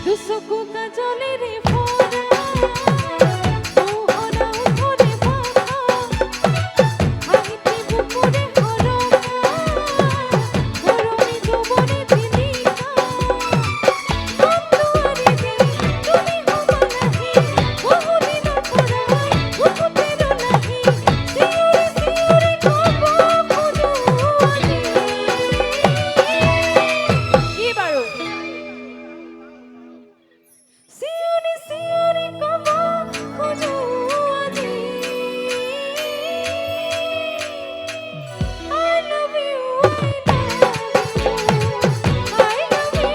দুচকু কাজলেৰে ভৰা মোহনা উঠৰে ভাষা হাঁহিতে বুকুৰে হৰকা গৰমে যৌৱনে জিলিকা বন্ধুৱাৰে দেই তুমি সমালাহি বহুদিনৰ পৰাই বুকুতে ৰলাহি চিঞৰি চিঞৰি ক'ব খোজো আজি কি বাৰু চিঞৰি চিঞৰি ক'ব খোজো আজি I love you, I love you, I love you,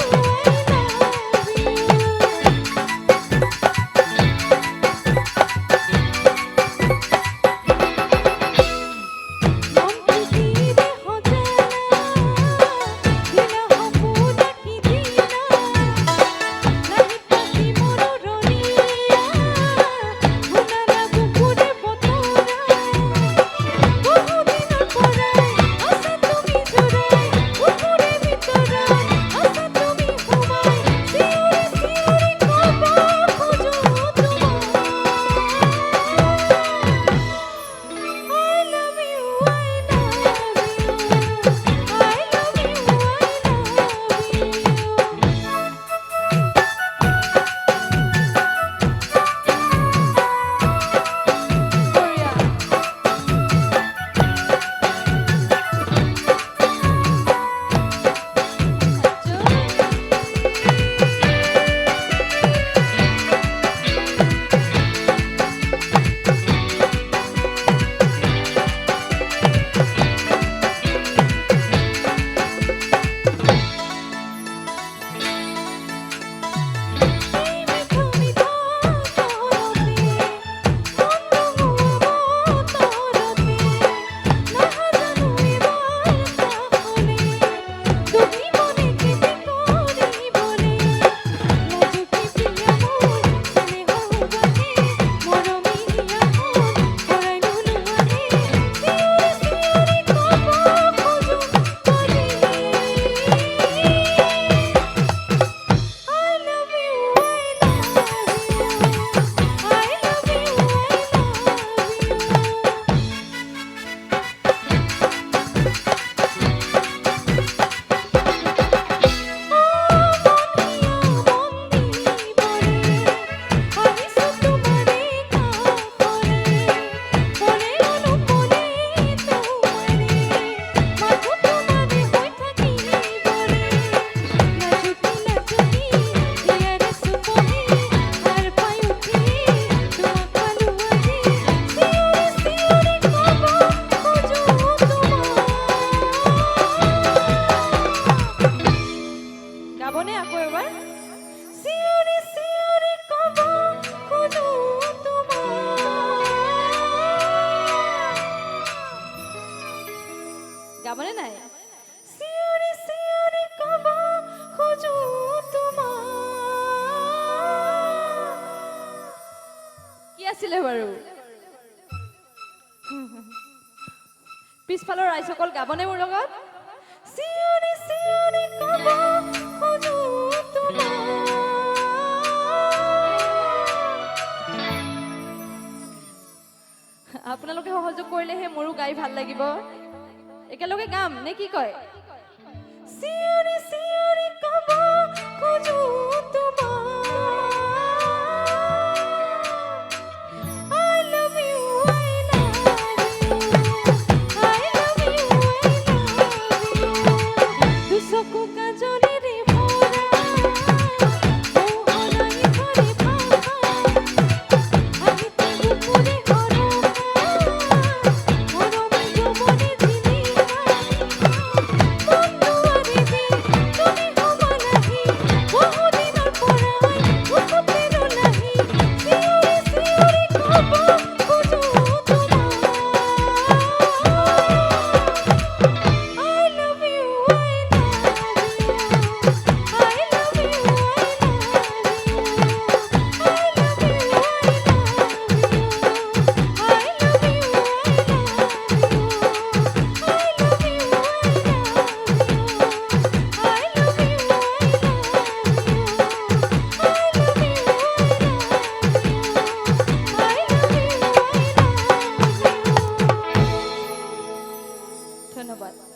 মন খুশিৰে সজালা দিলা সপোন আঁকি দিলা নাহি পাখি মোৰ ৰৰিয়া শুনালা বুকুৰে বতৰা বহুদিনৰ পৰাই আছা তুমি জুৰাই বুকুৰে ভিতৰত আছা তুমি সোমাই চিঞৰি চিঞৰি ক'ব খোজো তোমাক I love you, I love you, I love you, গাবনে আকৌ এবাৰ চিঞৰি চিঞৰি ক'ব খোজো তোমাক গাবনে নাই চিঞৰি চিঞৰি ক'ব খোজো তোমাক কি আছিলে বাৰু পিছফালৰ ৰাইজসকল গাবনে মোৰ লগত চিঞৰি চিঞৰি ক'ব খোজো তোমাক আপোনালোকে সহযোগ কৰিলেহে মোৰো গাই ভাল লাগিব একেলগে গাম নে কি কয় চিঞৰি চিঞৰি ক'ব খোজো তোমাক I love you, I love you, I love you, I love you. দুচকু কাজলেৰে ভৰা মোহনা উঠৰে ভাষা হাঁহিতে বুকুৰে হৰকা গৰমে যৌৱনে জিলিকা বন্ধুৱাৰে দেই তুমি সমালাহি বহুদিনৰ ধন্যবাদ।